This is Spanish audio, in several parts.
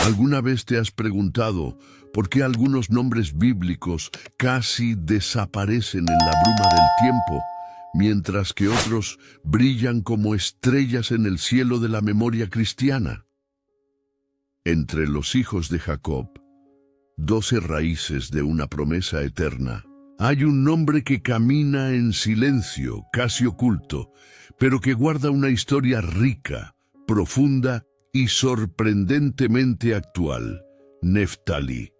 ¿Alguna vez te has preguntado por qué algunos nombres bíblicos casi desaparecen en la bruma del tiempo, mientras que otros brillan como estrellas en el cielo de la memoria cristiana? Entre los hijos de Jacob, 12 raíces de una promesa eterna, hay un nombre que camina en silencio, casi oculto, pero que guarda una historia rica, profunda y sorprendentemente actual: Neftalí.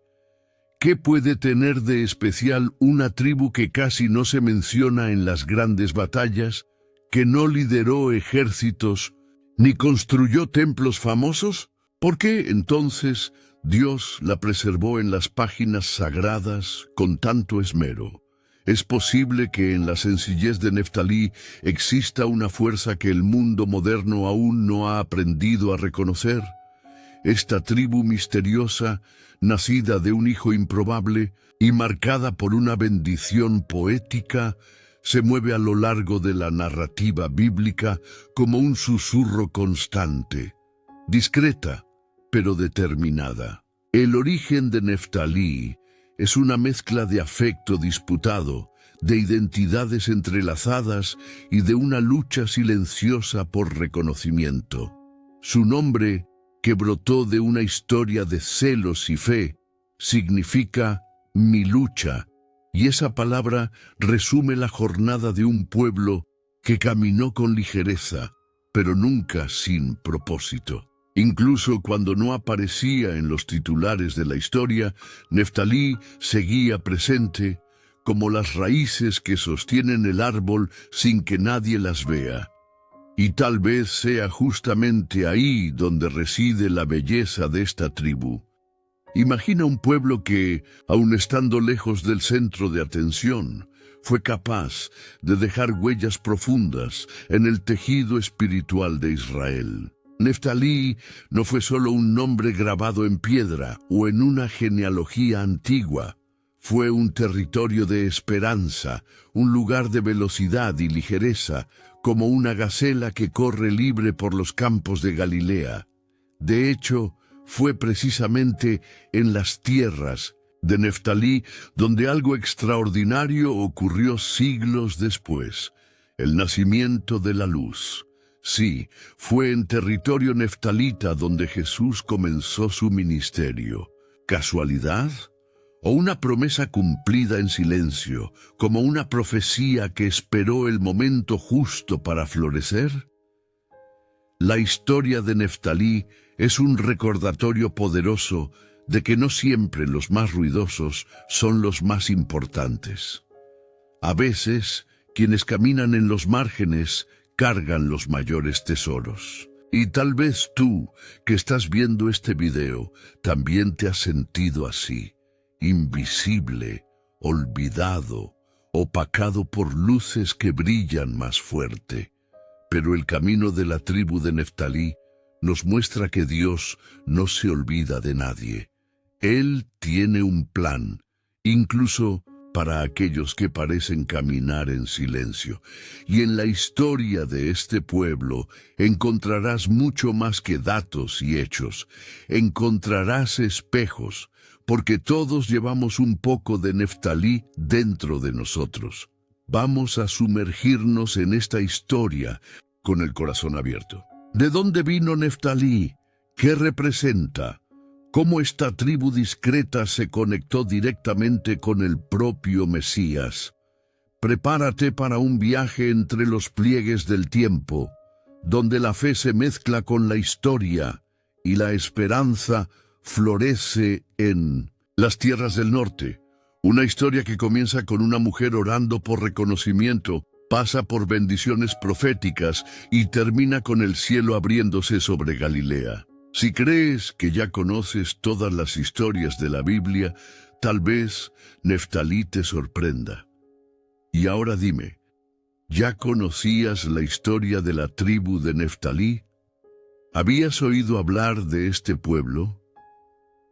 ¿Qué puede tener de especial una tribu que casi no se menciona en las grandes batallas, que no lideró ejércitos ni construyó templos famosos? ¿Por qué entonces Dios la preservó en las páginas sagradas con tanto esmero? ¿Es posible que en la sencillez de Neftalí exista una fuerza que el mundo moderno aún no ha aprendido a reconocer? Esta tribu misteriosa, nacida de un hijo improbable y marcada por una bendición poética, se mueve a lo largo de la narrativa bíblica como un susurro constante, discreta, pero determinada. El origen de Neftalí es una mezcla de afecto disputado, de identidades entrelazadas y de una lucha silenciosa por reconocimiento. Su nombre, que brotó de una historia de celos y fe, significa mi lucha, y esa palabra resume la jornada de un pueblo que caminó con ligereza, pero nunca sin propósito. Incluso cuando no aparecía en los titulares de la historia, Neftalí seguía presente, como las raíces que sostienen el árbol sin que nadie las vea. Y tal vez sea justamente ahí donde reside la belleza de esta tribu. Imagina un pueblo que, aun estando lejos del centro de atención, fue capaz de dejar huellas profundas en el tejido espiritual de Israel. Neftalí no fue solo un nombre grabado en piedra o en una genealogía antigua. Fue un territorio de esperanza, un lugar de velocidad y ligereza, como una gacela que corre libre por los campos de Galilea. De hecho, fue precisamente en las tierras de Neftalí donde algo extraordinario ocurrió siglos después: el nacimiento de la luz. Sí, fue en territorio neftalita donde Jesús comenzó su ministerio. ¿Casualidad? ¿O una promesa cumplida en silencio, como una profecía que esperó el momento justo para florecer? La historia de Neftalí es un recordatorio poderoso de que no siempre los más ruidosos son los más importantes. A veces, quienes caminan en los márgenes cargan los mayores tesoros. Y tal vez tú, que estás viendo este video, también te has sentido así: invisible, olvidado, opacado por luces que brillan más fuerte. Pero el camino de la tribu de Neftalí nos muestra que Dios no se olvida de nadie. Él tiene un plan, incluso para aquellos que parecen caminar en silencio. Y en la historia de este pueblo encontrarás mucho más que datos y hechos. Encontrarás espejos, porque todos llevamos un poco de Neftalí dentro de nosotros. Vamos a sumergirnos en esta historia con el corazón abierto. ¿De dónde vino Neftalí? ¿Qué representa? ¿Cómo esta tribu discreta se conectó directamente con el propio Mesías? Prepárate para un viaje entre los pliegues del tiempo, donde la fe se mezcla con la historia y la esperanza florece en las tierras del norte. Una historia que comienza con una mujer orando por reconocimiento, pasa por bendiciones proféticas y termina con el cielo abriéndose sobre Galilea. Si crees que ya conoces todas las historias de la Biblia, tal vez Neftalí te sorprenda. Y ahora dime, ¿ya conocías la historia de la tribu de Neftalí? ¿Habías oído hablar de este pueblo?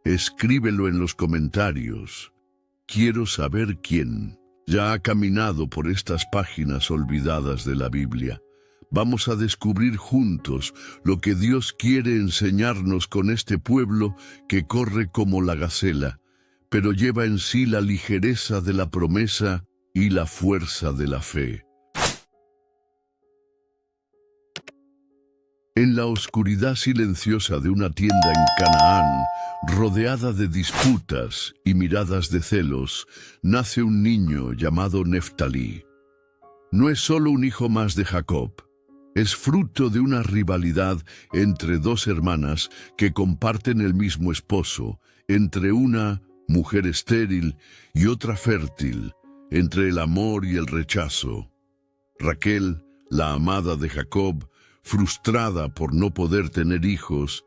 Escríbelo en los comentarios. Quiero saber quién ya ha caminado por estas páginas olvidadas de la Biblia. vamos a descubrir juntos lo que Dios quiere enseñarnos con este pueblo que corre como la gacela, pero lleva en sí la ligereza de la promesa y la fuerza de la fe. En la oscuridad silenciosa de una tienda en Canaán, rodeada de disputas y miradas de celos, nace un niño llamado Neftalí. No es solo un hijo más de Jacob, es fruto de una rivalidad entre dos hermanas que comparten el mismo esposo, entre una mujer estéril y otra fértil, entre el amor y el rechazo. Raquel, la amada de Jacob, frustrada por no poder tener hijos,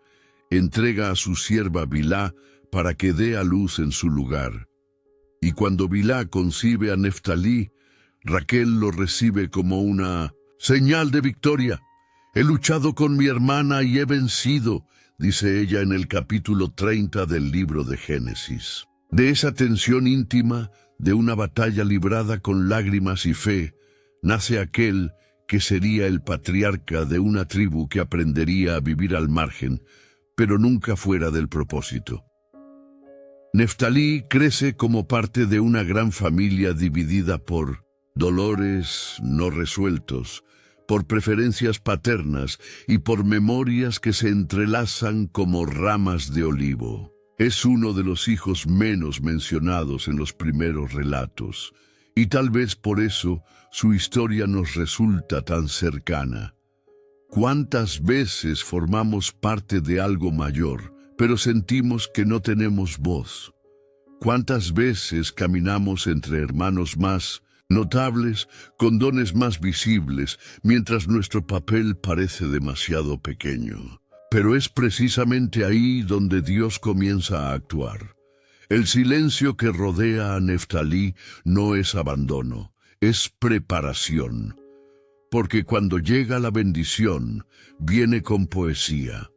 entrega a su sierva Bilhá para que dé a luz en su lugar. Y cuando Bilhá concibe a Neftalí, Raquel lo recibe como una señal de victoria. He luchado con mi hermana y he vencido, dice ella en el capítulo 30 del libro de Génesis. De esa tensión íntima, de una batalla librada con lágrimas y fe, nace aquel que sería el patriarca de una tribu que aprendería a vivir al margen, pero nunca fuera del propósito. Neftalí crece como parte de una gran familia dividida por dolores no resueltos, por preferencias paternas y por memorias que se entrelazan como ramas de olivo. Es uno de los hijos menos mencionados en los primeros relatos, y tal vez por eso su historia nos resulta tan cercana. ¿Cuántas veces formamos parte de algo mayor, pero sentimos que no tenemos voz? ¿Cuántas veces caminamos entre hermanos más notables, con dones más visibles, mientras nuestro papel parece demasiado pequeño? Pero es precisamente ahí donde Dios comienza a actuar. El silencio que rodea a Neftalí no es abandono, es preparación. Porque cuando llega la bendición, viene con poesía.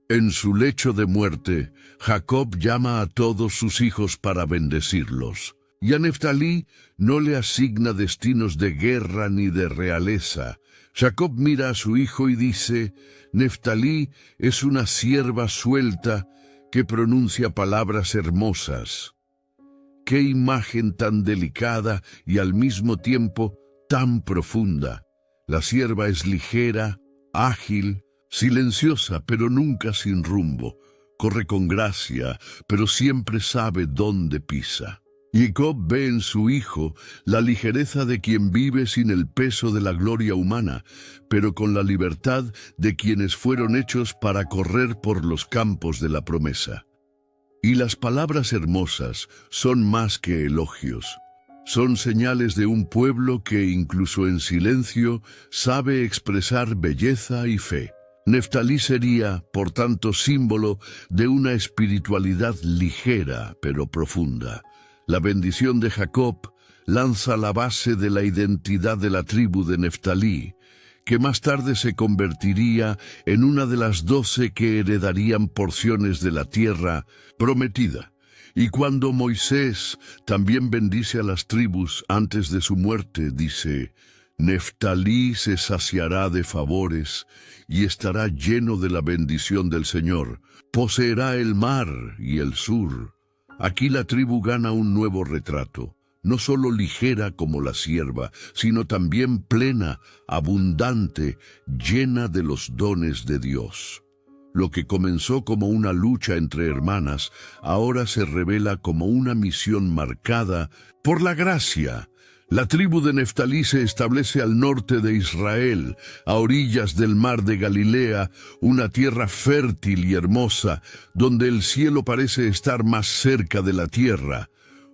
En su lecho de muerte, Jacob llama a todos sus hijos para bendecirlos. Y a Neftalí no le asigna destinos de guerra ni de realeza. Jacob mira a su hijo y dice: Neftalí es una sierva suelta que pronuncia palabras hermosas. ¡Qué imagen tan delicada y al mismo tiempo tan profunda! La sierva es ligera, ágil, silenciosa, pero nunca sin rumbo. Corre con gracia, pero siempre sabe dónde pisa. Jacob ve en su hijo la ligereza de quien vive sin el peso de la gloria humana, pero con la libertad de quienes fueron hechos para correr por los campos de la promesa. Y las palabras hermosas son más que elogios. Son señales de un pueblo que, incluso en silencio, sabe expresar belleza y fe. Neftalí sería, por tanto, símbolo de una espiritualidad ligera pero profunda. La bendición de Jacob lanza la base de la identidad de la tribu de Neftalí, que más tarde se convertiría en una de las 12 que heredarían porciones de la tierra prometida. Y cuando Moisés también bendice a las tribus antes de su muerte, dice: Neftalí se saciará de favores y estará lleno de la bendición del Señor. Poseerá el mar y el sur. Aquí la tribu gana un nuevo retrato, no solo ligera como la sierva, sino también plena, abundante, llena de los dones de Dios. Lo que comenzó como una lucha entre hermanas, ahora se revela como una misión marcada por la gracia. La tribu de Neftalí se establece al norte de Israel, a orillas del mar de Galilea, una tierra fértil y hermosa, donde el cielo parece estar más cerca de la tierra.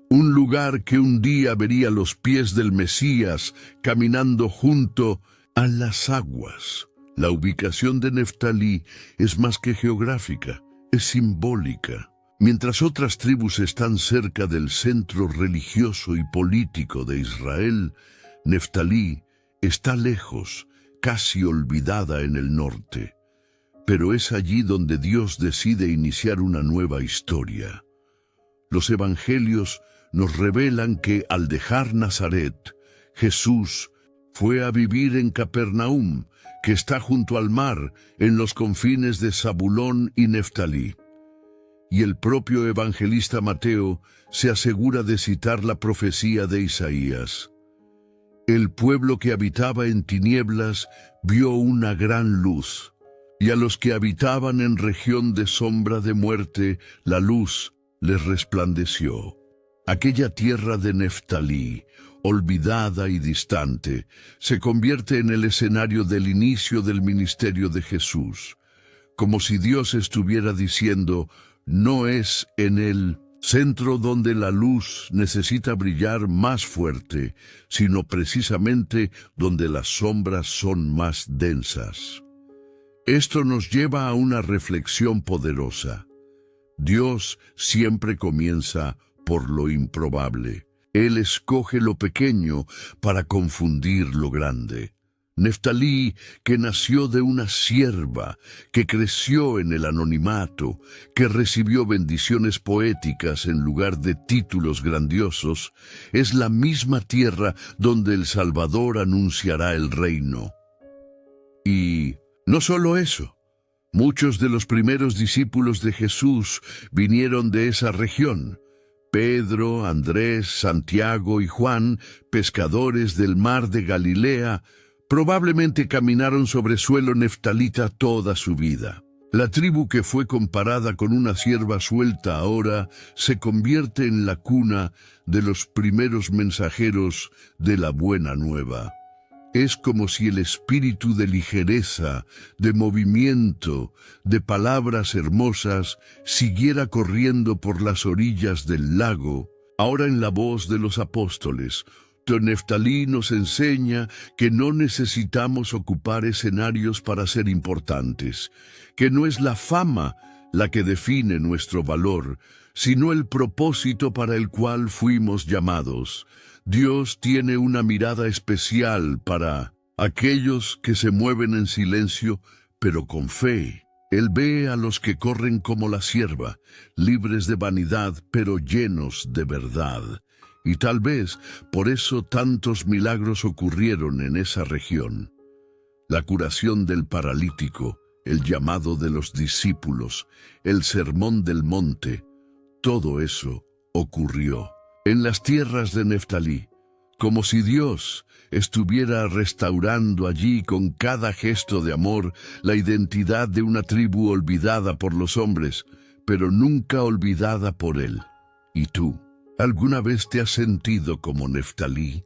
Un lugar que un día vería los pies del Mesías caminando junto a las aguas. La ubicación de Neftalí es más que geográfica, es simbólica. Mientras otras tribus están cerca del centro religioso y político de Israel, Neftalí está lejos, casi olvidada en el norte. Pero es allí donde Dios decide iniciar una nueva historia. Los evangelios nos revelan que al dejar Nazaret, Jesús fue a vivir en Capernaum, que está junto al mar, en los confines de Zabulón y Neftalí. Y el propio evangelista Mateo se asegura de citar la profecía de Isaías. El pueblo que habitaba en tinieblas vio una gran luz, y a los que habitaban en región de sombra de muerte, la luz les resplandeció. Aquella tierra de Neftalí, olvidada y distante, se convierte en el escenario del inicio del ministerio de Jesús, como si Dios estuviera diciendo: no es en el centro donde la luz necesita brillar más fuerte, sino precisamente donde las sombras son más densas. Esto nos lleva a una reflexión poderosa. Dios siempre comienza por lo improbable. Él escoge lo pequeño para confundir lo grande. Neftalí, que nació de una sierva, que creció en el anonimato, que recibió bendiciones poéticas en lugar de títulos grandiosos, es la misma tierra donde el Salvador anunciará el reino. Y no solo eso, muchos de los primeros discípulos de Jesús vinieron de esa región. Pedro, Andrés, Santiago y Juan, pescadores del mar de Galilea, probablemente caminaron sobre suelo neftalita toda su vida. La tribu que fue comparada con una cierva suelta ahora se convierte en la cuna de los primeros mensajeros de la buena nueva. Es como si el espíritu de ligereza, de movimiento, de palabras hermosas, siguiera corriendo por las orillas del lago, ahora en la voz de los apóstoles. Neftalí nos enseña que no necesitamos ocupar escenarios para ser importantes, que no es la fama la que define nuestro valor, sino el propósito para el cual fuimos llamados. Dios tiene una mirada especial para aquellos que se mueven en silencio, pero con fe. Él ve a los que corren como la sierva, libres de vanidad, pero llenos de verdad. Y tal vez por eso tantos milagros ocurrieron en esa región. La curación del paralítico, el llamado de los discípulos, el sermón del monte, todo eso ocurrió en las tierras de Neftalí, como si Dios estuviera restaurando allí con cada gesto de amor la identidad de una tribu olvidada por los hombres, pero nunca olvidada por Él. ¿Y tú? ¿Alguna vez te has sentido como Neftalí,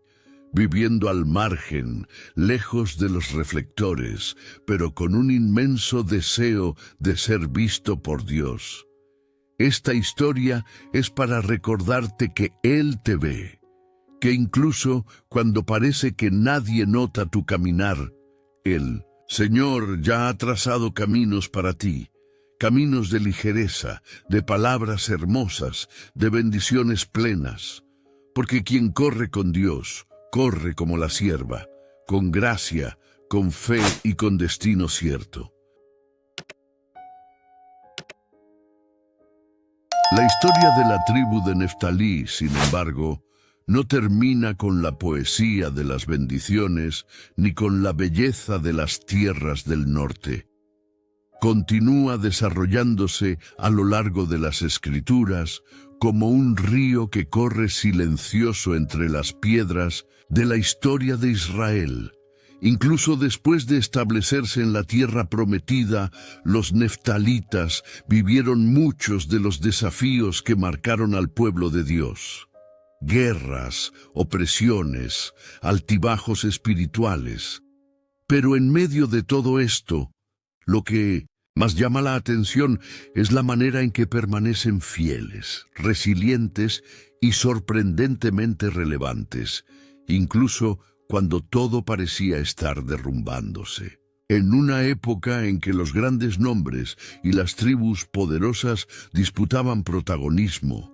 viviendo al margen, lejos de los reflectores, pero con un inmenso deseo de ser visto por Dios? Esta historia es para recordarte que Él te ve, que incluso cuando parece que nadie nota tu caminar, Él, Señor, ya ha trazado caminos para ti. Caminos de ligereza, de palabras hermosas, de bendiciones plenas. Porque quien corre con Dios, corre como la sierva, con gracia, con fe y con destino cierto. La historia de la tribu de Neftalí, sin embargo, no termina con la poesía de las bendiciones ni con la belleza de las tierras del norte. Continúa desarrollándose a lo largo de las Escrituras como un río que corre silencioso entre las piedras de la historia de Israel. Incluso después de establecerse en la tierra prometida, los neftalitas vivieron muchos de los desafíos que marcaron al pueblo de Dios. Guerras, opresiones, altibajos espirituales. Pero en medio de todo esto, lo que más llama la atención es la manera en que permanecen fieles, resilientes y sorprendentemente relevantes, incluso cuando todo parecía estar derrumbándose. En una época en que los grandes nombres y las tribus poderosas disputaban protagonismo,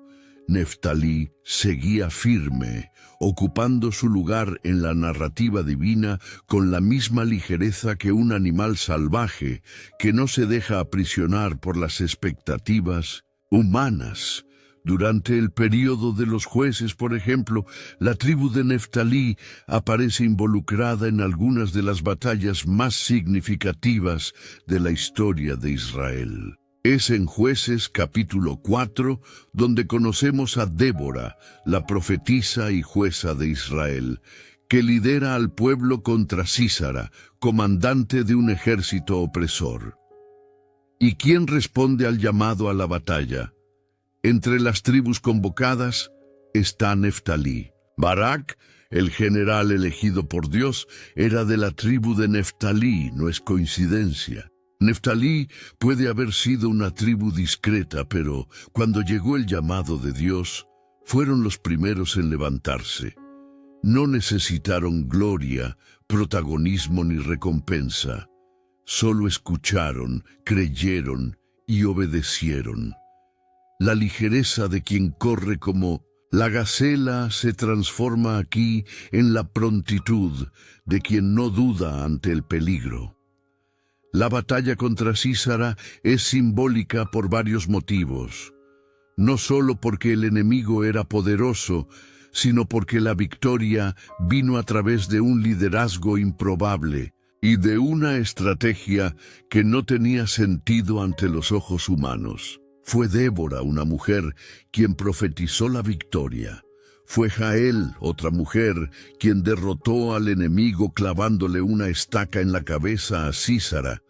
Neftalí seguía firme, ocupando su lugar en la narrativa divina con la misma ligereza que un animal salvaje que no se deja aprisionar por las expectativas humanas. Durante el período de los jueces, por ejemplo, la tribu de Neftalí aparece involucrada en algunas de las batallas más significativas de la historia de Israel. Es en Jueces capítulo 4 donde conocemos a Débora, la profetisa y jueza de Israel, que lidera al pueblo contra Sísara, comandante de un ejército opresor. ¿Y quién responde al llamado a la batalla? Entre las tribus convocadas está Neftalí. Barak, el general elegido por Dios, era de la tribu de Neftalí, no es coincidencia. Neftalí puede haber sido una tribu discreta, pero cuando llegó el llamado de Dios, fueron los primeros en levantarse. No necesitaron gloria, protagonismo ni recompensa. Solo escucharon, creyeron y obedecieron. La ligereza de quien corre como la gacela se transforma aquí en la prontitud de quien no duda ante el peligro. La batalla contra Sísara es simbólica por varios motivos. No solo porque el enemigo era poderoso, sino porque la victoria vino a través de un liderazgo improbable y de una estrategia que no tenía sentido ante los ojos humanos. Fue Débora, una mujer, quien profetizó la victoria. Fue Jael, otra mujer, quien derrotó al enemigo clavándole una estaca en la cabeza a Sísara.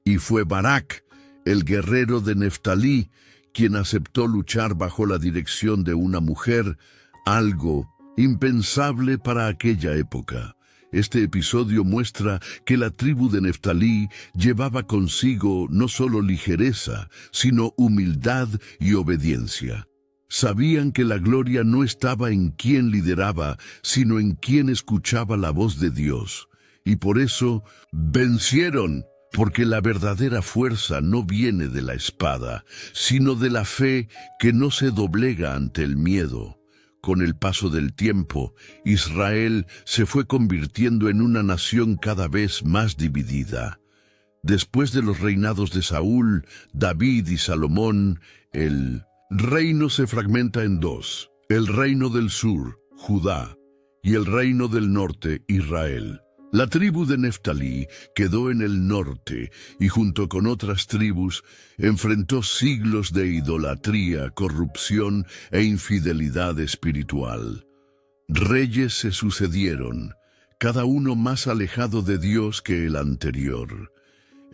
Y fue Barak, el guerrero de Neftalí, quien aceptó luchar bajo la dirección de una mujer, algo impensable para aquella época. Este episodio muestra que la tribu de Neftalí llevaba consigo no solo ligereza, sino humildad y obediencia. Sabían que la gloria no estaba en quien lideraba, sino en quien escuchaba la voz de Dios. Y por eso vencieron, porque la verdadera fuerza no viene de la espada, sino de la fe que no se doblega ante el miedo. Con el paso del tiempo, Israel se fue convirtiendo en una nación cada vez más dividida. Después de los reinados de Saúl, David y Salomón, el reino se fragmenta en dos: el reino del sur, Judá, y el reino del norte, Israel. La tribu de Neftalí quedó en el norte y junto con otras tribus enfrentó siglos de idolatría, corrupción e infidelidad espiritual. Reyes se sucedieron, cada uno más alejado de Dios que el anterior,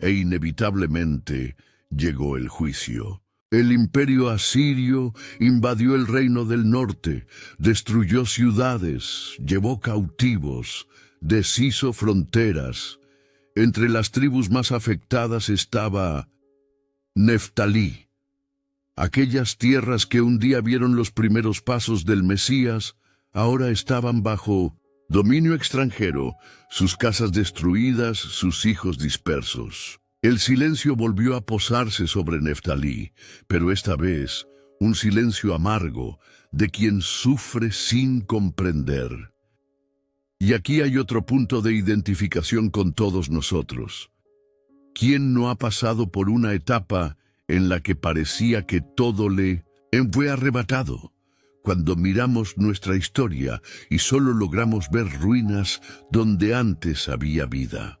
e inevitablemente llegó el juicio. El imperio asirio invadió el reino del norte, destruyó ciudades, llevó cautivos, deshizo fronteras. Entre las tribus más afectadas estaba Neftalí. Aquellas tierras que un día vieron los primeros pasos del Mesías, ahora estaban bajo dominio extranjero, sus casas destruidas, sus hijos dispersos. El silencio volvió a posarse sobre Neftalí, pero esta vez un silencio amargo de quien sufre sin comprender. Y aquí hay otro punto de identificación con todos nosotros. ¿Quién no ha pasado por una etapa en la que parecía que todo le fue arrebatado? Cuando miramos nuestra historia y solo logramos ver ruinas donde antes había vida.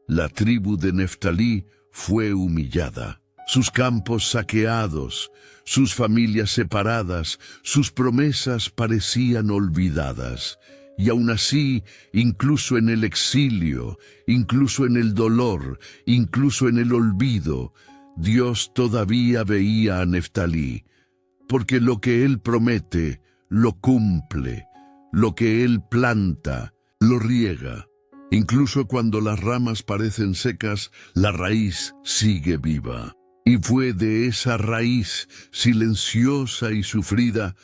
La tribu de Neftalí fue humillada, sus campos saqueados, sus familias separadas, sus promesas parecían olvidadas. Y aún así, incluso en el exilio, incluso en el dolor, incluso en el olvido, Dios todavía veía a Neftalí, porque lo que Él promete, lo cumple, lo que Él planta, lo riega. Incluso cuando las ramas parecen secas, la raíz sigue viva. Y fue de esa raíz silenciosa y sufrida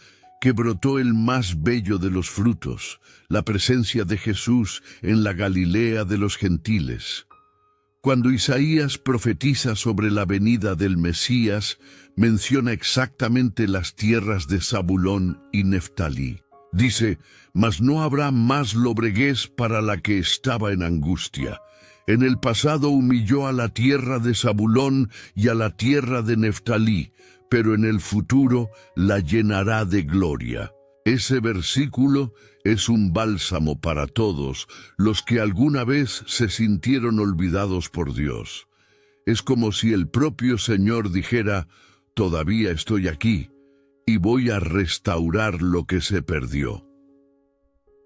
que brotó el más bello de los frutos, la presencia de Jesús en la Galilea de los gentiles. Cuando Isaías profetiza sobre la venida del Mesías, menciona exactamente las tierras de Zabulón y Neftalí. Dice: «Mas no habrá más lobreguez para la que estaba en angustia. En el pasado humilló a la tierra de Zabulón y a la tierra de Neftalí, pero en el futuro la llenará de gloria. Ese versículo es un bálsamo para todos los que alguna vez se sintieron olvidados por Dios. Es como si el propio Señor dijera: todavía estoy aquí y voy a restaurar lo que se perdió.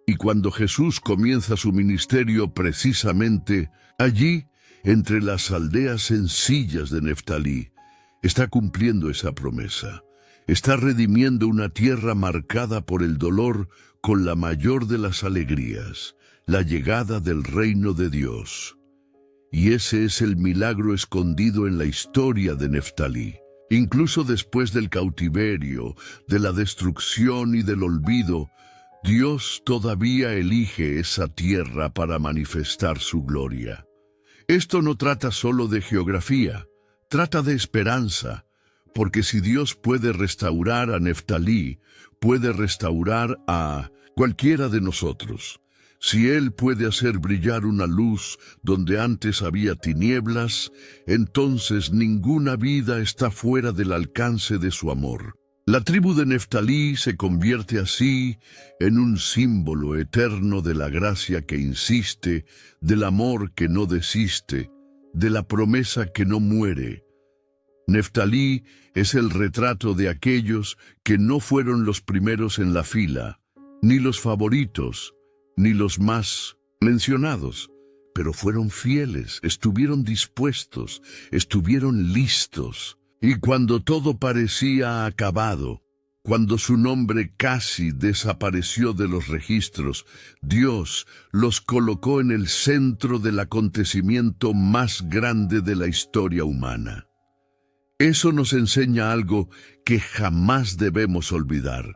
Y cuando Jesús comienza su ministerio precisamente allí, entre las aldeas sencillas de Neftalí, está cumpliendo esa promesa. Está redimiendo una tierra marcada por el dolor con la mayor de las alegrías, la llegada del reino de Dios. Y ese es el milagro escondido en la historia de Neftalí. Incluso después del cautiverio, de la destrucción y del olvido, Dios todavía elige esa tierra para manifestar su gloria. Esto no trata solo de geografía, trata de esperanza, porque si Dios puede restaurar a Neftalí, puede restaurar a cualquiera de nosotros. Si Él puede hacer brillar una luz donde antes había tinieblas, entonces ninguna vida está fuera del alcance de su amor. La tribu de Neftalí se convierte así en un símbolo eterno de la gracia que insiste, del amor que no desiste, de la promesa que no muere. Neftalí es el retrato de aquellos que no fueron los primeros en la fila, ni los favoritos, ni los más mencionados, pero fueron fieles, estuvieron dispuestos, estuvieron listos. Y cuando todo parecía acabado, cuando su nombre casi desapareció de los registros, Dios los colocó en el centro del acontecimiento más grande de la historia humana. Eso nos enseña algo que jamás debemos olvidar.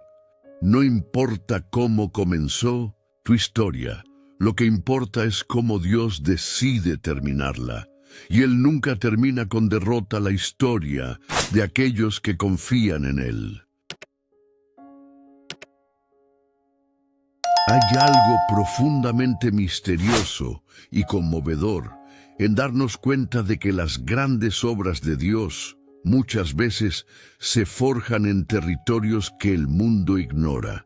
No importa cómo comenzó tu historia, lo que importa es cómo Dios decide terminarla. Y Él nunca termina con derrota la historia de aquellos que confían en Él. Hay algo profundamente misterioso y conmovedor en darnos cuenta de que las grandes obras de Dios muchas veces se forjan en territorios que el mundo ignora.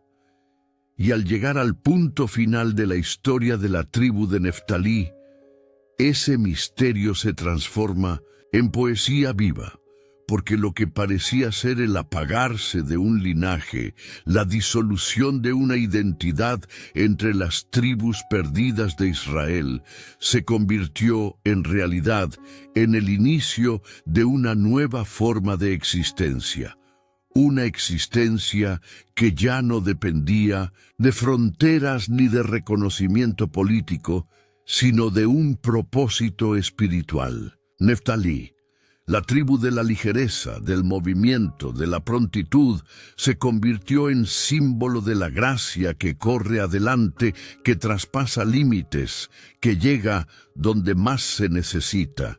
Y al llegar al punto final de la historia de la tribu de Neftalí, ese misterio se transforma en poesía viva, porque lo que parecía ser el apagarse de un linaje, la disolución de una identidad entre las tribus perdidas de Israel, se convirtió en realidad en el inicio de una nueva forma de existencia. Una existencia que ya no dependía de fronteras ni de reconocimiento político, sino de un propósito espiritual. Neftalí, la tribu de la ligereza, del movimiento, de la prontitud, se convirtió en símbolo de la gracia que corre adelante, que traspasa límites, que llega donde más se necesita.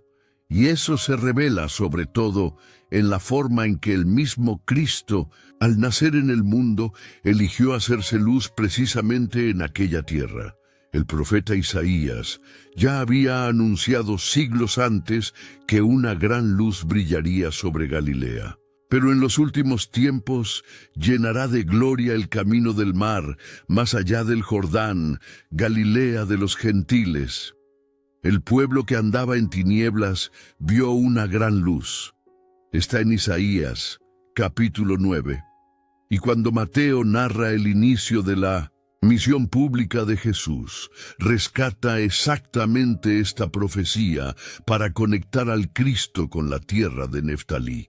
Y eso se revela sobre todo en la forma en que el mismo Cristo, al nacer en el mundo, eligió hacerse luz precisamente en aquella tierra. El profeta Isaías ya había anunciado siglos antes que una gran luz brillaría sobre Galilea. Pero en los últimos tiempos llenará de gloria el camino del mar, más allá del Jordán, Galilea de los gentiles. El pueblo que andaba en tinieblas vio una gran luz. Está en Isaías, capítulo 9. Y cuando Mateo narra el inicio de la misión pública de Jesús, rescata exactamente esta profecía para conectar al Cristo con la tierra de Neftalí.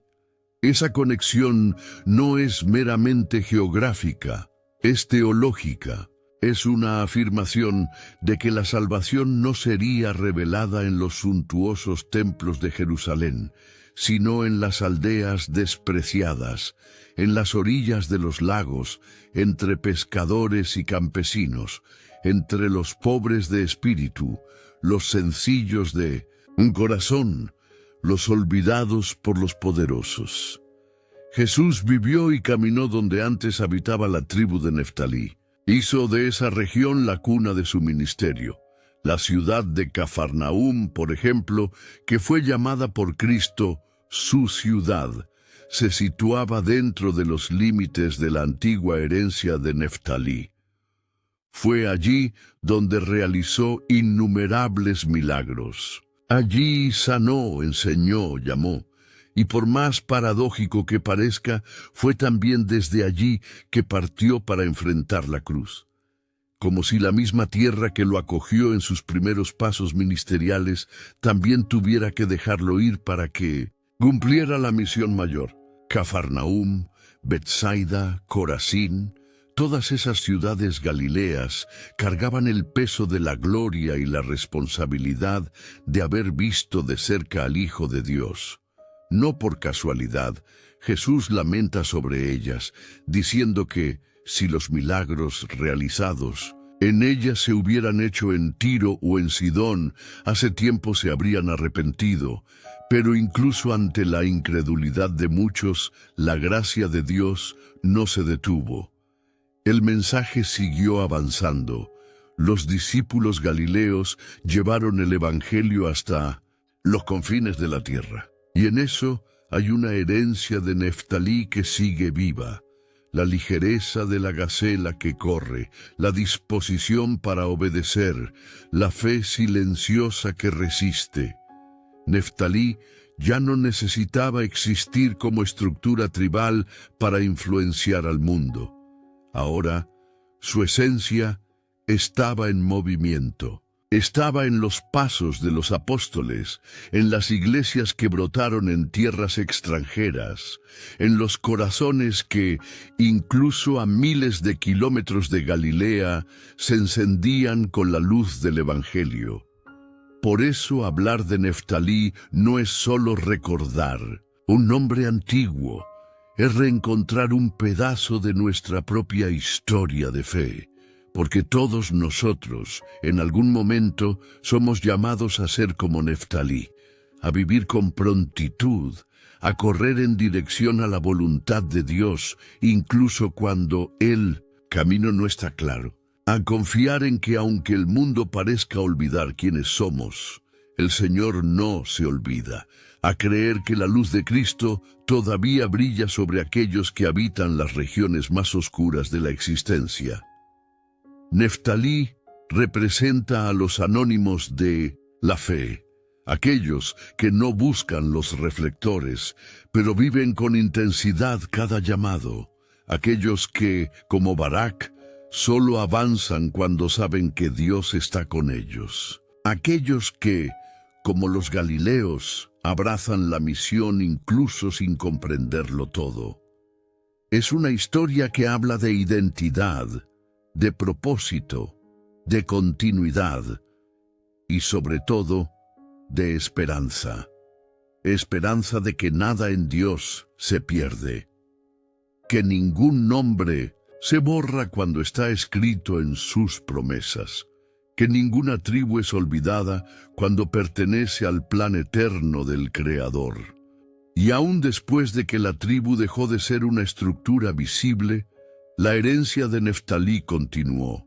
Esa conexión no es meramente geográfica, es teológica. Es una afirmación de que la salvación no sería revelada en los suntuosos templos de Jerusalén, sino en las aldeas despreciadas, en las orillas de los lagos, entre pescadores y campesinos, entre los pobres de espíritu, los sencillos de un corazón, los olvidados por los poderosos. Jesús vivió y caminó donde antes habitaba la tribu de Neftalí. Hizo de esa región la cuna de su ministerio. La ciudad de Cafarnaúm, por ejemplo, que fue llamada por Cristo su ciudad, se situaba dentro de los límites de la antigua herencia de Neftalí. Fue allí donde realizó innumerables milagros. Allí sanó, enseñó, llamó. Y por más paradójico que parezca, fue también desde allí que partió para enfrentar la cruz. Como si la misma tierra que lo acogió en sus primeros pasos ministeriales también tuviera que dejarlo ir para que cumpliera la misión mayor. Cafarnaúm, Betsaida, Corazín, todas esas ciudades galileas cargaban el peso de la gloria y la responsabilidad de haber visto de cerca al Hijo de Dios. No por casualidad, Jesús lamenta sobre ellas, diciendo que, si los milagros realizados en ellas se hubieran hecho en Tiro o en Sidón, hace tiempo se habrían arrepentido, pero incluso ante la incredulidad de muchos, la gracia de Dios no se detuvo. El mensaje siguió avanzando. Los discípulos galileos llevaron el Evangelio hasta los confines de la tierra. Y en eso hay una herencia de Neftalí que sigue viva. La ligereza de la gacela que corre, la disposición para obedecer, la fe silenciosa que resiste. Neftalí ya no necesitaba existir como estructura tribal para influenciar al mundo. Ahora, su esencia estaba en movimiento. Estaba en los pasos de los apóstoles, en las iglesias que brotaron en tierras extranjeras, en los corazones que, incluso a miles de kilómetros de Galilea, se encendían con la luz del Evangelio. Por eso hablar de Neftalí no es solo recordar un nombre antiguo, es reencontrar un pedazo de nuestra propia historia de fe. Porque todos nosotros, en algún momento, somos llamados a ser como Neftalí, a vivir con prontitud, a correr en dirección a la voluntad de Dios, incluso cuando el camino no está claro, a confiar en que aunque el mundo parezca olvidar quiénes somos, el Señor no se olvida, a creer que la luz de Cristo todavía brilla sobre aquellos que habitan las regiones más oscuras de la existencia. Neftalí representa a los anónimos de la fe, aquellos que no buscan los reflectores, pero viven con intensidad cada llamado, aquellos que, como Barak, solo avanzan cuando saben que Dios está con ellos, aquellos que, como los galileos, abrazan la misión incluso sin comprenderlo todo. Es una historia que habla de identidad, de propósito, de continuidad y sobre todo de esperanza. Esperanza de que nada en Dios se pierde, que ningún nombre se borra cuando está escrito en sus promesas, que ninguna tribu es olvidada cuando pertenece al plan eterno del Creador. Y aún después de que la tribu dejó de ser una estructura visible, la herencia de Neftalí continuó.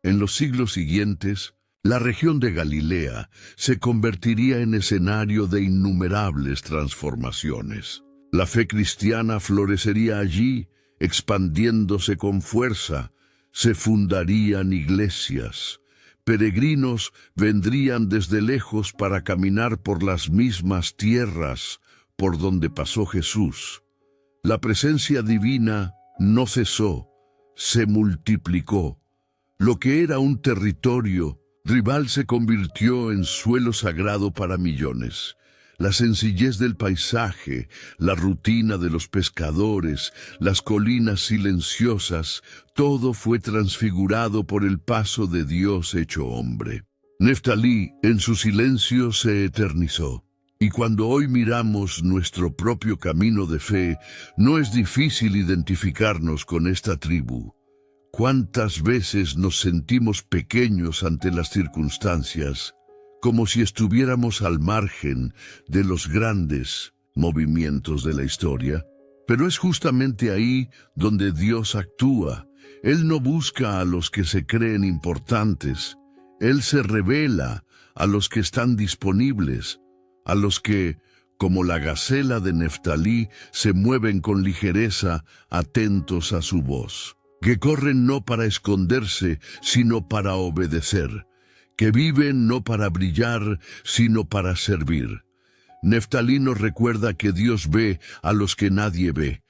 En los siglos siguientes, la región de Galilea se convertiría en escenario de innumerables transformaciones. La fe cristiana florecería allí, expandiéndose con fuerza. Se fundarían iglesias. Peregrinos vendrían desde lejos para caminar por las mismas tierras por donde pasó Jesús. La presencia divina no cesó, se multiplicó. Lo que era un territorio rival se convirtió en suelo sagrado para millones. La sencillez del paisaje, la rutina de los pescadores, las colinas silenciosas, todo fue transfigurado por el paso de Dios hecho hombre. Neftalí, en su silencio, se eternizó. Y cuando hoy miramos nuestro propio camino de fe, no es difícil identificarnos con esta tribu. ¿Cuántas veces nos sentimos pequeños ante las circunstancias, como si estuviéramos al margen de los grandes movimientos de la historia? Pero es justamente ahí donde Dios actúa. Él no busca a los que se creen importantes. Él se revela a los que están disponibles, a los que, como la gacela de Neftalí, se mueven con ligereza, atentos a su voz. Que corren no para esconderse, sino para obedecer. Que viven no para brillar, sino para servir. Neftalí nos recuerda que Dios ve a los que nadie ve,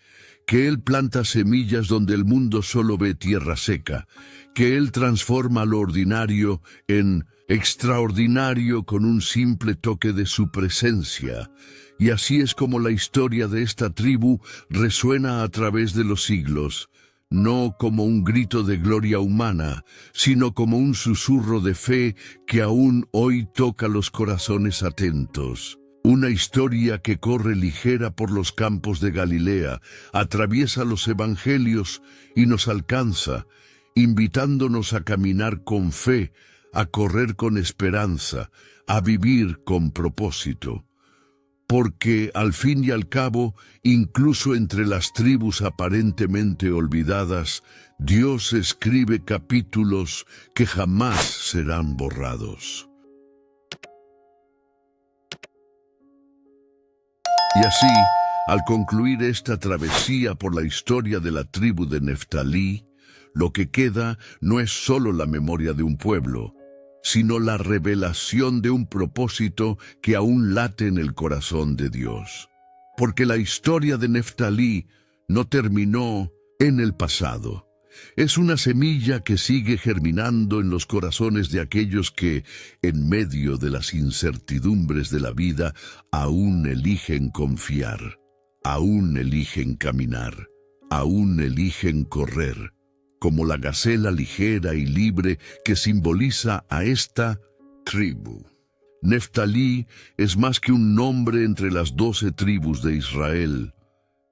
que Él planta semillas donde el mundo solo ve tierra seca, que Él transforma lo ordinario en extraordinario con un simple toque de su presencia. Y así es como la historia de esta tribu resuena a través de los siglos, no como un grito de gloria humana, sino como un susurro de fe que aún hoy toca los corazones atentos. Una historia que corre ligera por los campos de Galilea, atraviesa los evangelios y nos alcanza, invitándonos a caminar con fe, a correr con esperanza, a vivir con propósito. Porque, al fin y al cabo, incluso entre las tribus aparentemente olvidadas, Dios escribe capítulos que jamás serán borrados. Y así, al concluir esta travesía por la historia de la tribu de Neftalí, lo que queda no es solo la memoria de un pueblo, sino la revelación de un propósito que aún late en el corazón de Dios. Porque la historia de Neftalí no terminó en el pasado. Es una semilla que sigue germinando en los corazones de aquellos que, en medio de las incertidumbres de la vida, aún eligen confiar, aún eligen caminar, aún eligen correr, como la gacela ligera y libre que simboliza a esta tribu. Neftalí es más que un nombre entre las 12 tribus de Israel.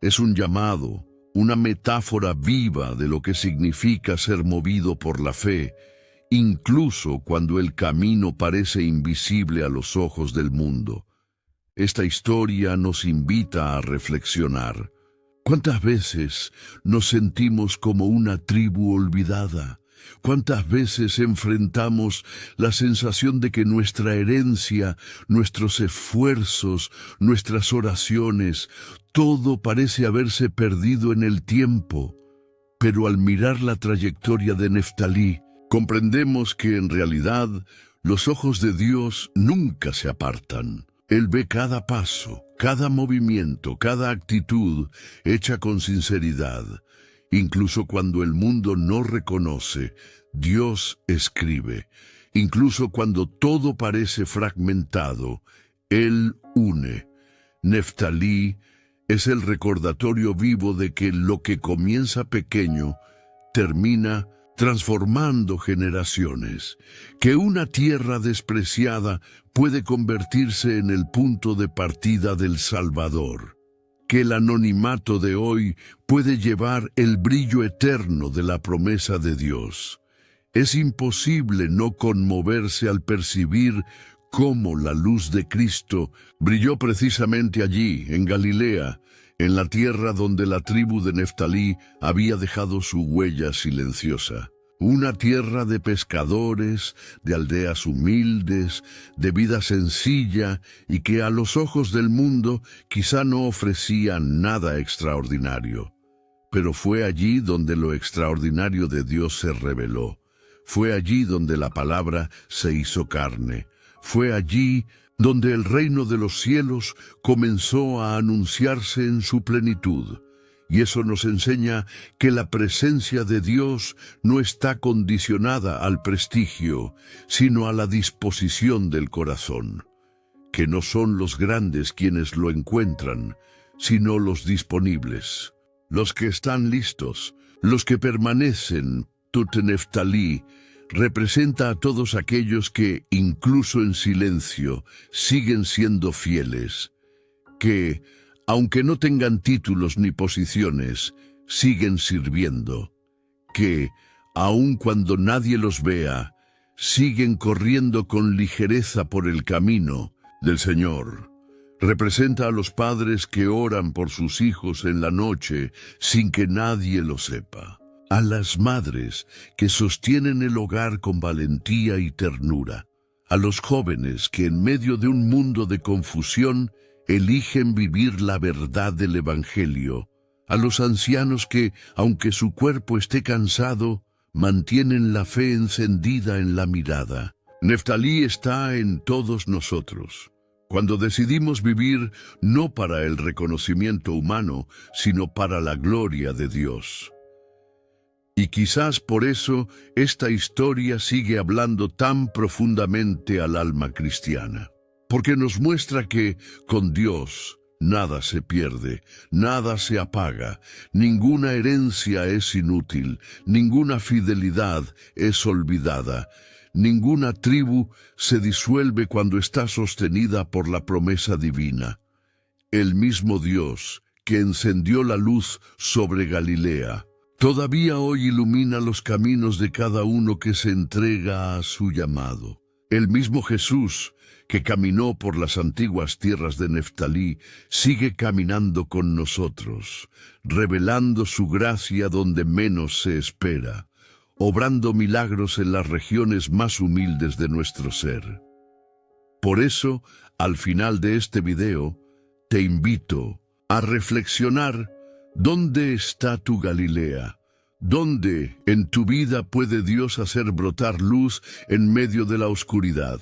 Es un llamado, una metáfora viva de lo que significa ser movido por la fe, incluso cuando el camino parece invisible a los ojos del mundo. Esta historia nos invita a reflexionar. ¿Cuántas veces nos sentimos como una tribu olvidada? ¿Cuántas veces enfrentamos la sensación de que nuestra herencia, nuestros esfuerzos, nuestras oraciones, todo parece haberse perdido en el tiempo? Pero al mirar la trayectoria de Neftalí, comprendemos que en realidad los ojos de Dios nunca se apartan. Él ve cada paso, cada movimiento, cada actitud hecha con sinceridad. Incluso cuando el mundo no reconoce, Dios escribe. Incluso cuando todo parece fragmentado, Él une. Neftalí es el recordatorio vivo de que lo que comienza pequeño termina transformando generaciones, que una tierra despreciada puede convertirse en el punto de partida del Salvador, que el anonimato de hoy puede llevar el brillo eterno de la promesa de Dios. Es imposible no conmoverse al percibir cómo la luz de Cristo brilló precisamente allí, en Galilea, en la tierra donde la tribu de Neftalí había dejado su huella silenciosa. Una tierra de pescadores, de aldeas humildes, de vida sencilla y que a los ojos del mundo quizá no ofrecía nada extraordinario. Pero fue allí donde lo extraordinario de Dios se reveló. Fue allí donde la palabra se hizo carne. Fue allí donde el reino de los cielos comenzó a anunciarse en su plenitud. Y eso nos enseña que la presencia de Dios no está condicionada al prestigio, sino a la disposición del corazón. Que no son los grandes quienes lo encuentran, sino los disponibles, los que están listos, los que permanecen. Neftalí representa a todos aquellos que, incluso en silencio, siguen siendo fieles, que, aunque no tengan títulos ni posiciones, siguen sirviendo, que, aun cuando nadie los vea, siguen corriendo con ligereza por el camino del Señor. Representa a los padres que oran por sus hijos en la noche sin que nadie lo sepa, a las madres que sostienen el hogar con valentía y ternura, a los jóvenes que en medio de un mundo de confusión eligen vivir la verdad del Evangelio, a los ancianos que, aunque su cuerpo esté cansado, mantienen la fe encendida en la mirada. Neftalí está en todos nosotros. Cuando decidimos vivir no para el reconocimiento humano, sino para la gloria de Dios. Y quizás por eso esta historia sigue hablando tan profundamente al alma cristiana, porque nos muestra que con Dios nada se pierde, nada se apaga, ninguna herencia es inútil, ninguna fidelidad es olvidada, ninguna tribu se disuelve cuando está sostenida por la promesa divina. El mismo Dios que encendió la luz sobre Galilea, todavía hoy ilumina los caminos de cada uno que se entrega a su llamado. El mismo Jesús, que caminó por las antiguas tierras de Neftalí, sigue caminando con nosotros, revelando su gracia donde menos se espera, obrando milagros en las regiones más humildes de nuestro ser. Por eso, al final de este video, te invito a reflexionar: ¿dónde está tu Galilea? ¿Dónde en tu vida puede Dios hacer brotar luz en medio de la oscuridad?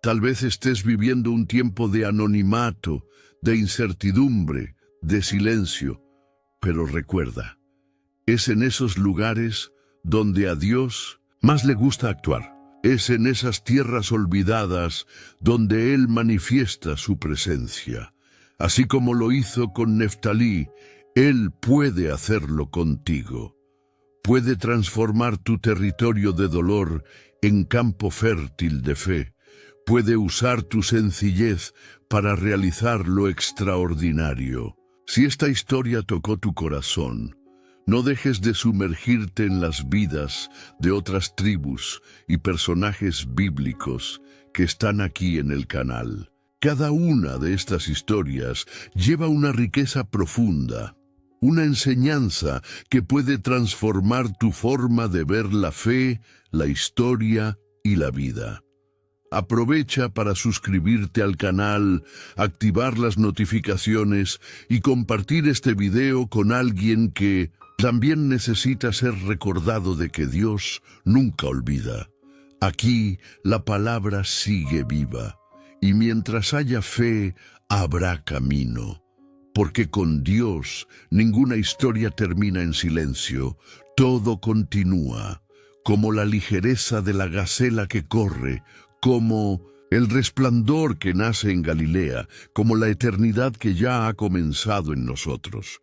Tal vez estés viviendo un tiempo de anonimato, de incertidumbre, de silencio, pero recuerda, es en esos lugares donde a Dios más le gusta actuar. Es en esas tierras olvidadas donde Él manifiesta su presencia. Así como lo hizo con Neftalí, Él puede hacerlo contigo. Puede transformar tu territorio de dolor en campo fértil de fe. Puede usar tu sencillez para realizar lo extraordinario. Si esta historia tocó tu corazón, no dejes de sumergirte en las vidas de otras tribus y personajes bíblicos que están aquí en el canal. Cada una de estas historias lleva una riqueza profunda, una enseñanza que puede transformar tu forma de ver la fe, la historia y la vida. Aprovecha para suscribirte al canal, activar las notificaciones y compartir este video con alguien que también necesita ser recordado de que Dios nunca olvida. Aquí la palabra sigue viva, y mientras haya fe, habrá camino. Porque con Dios ninguna historia termina en silencio, todo continúa, como la ligereza de la gacela que corre, como el resplandor que nace en Galilea, como la eternidad que ya ha comenzado en nosotros.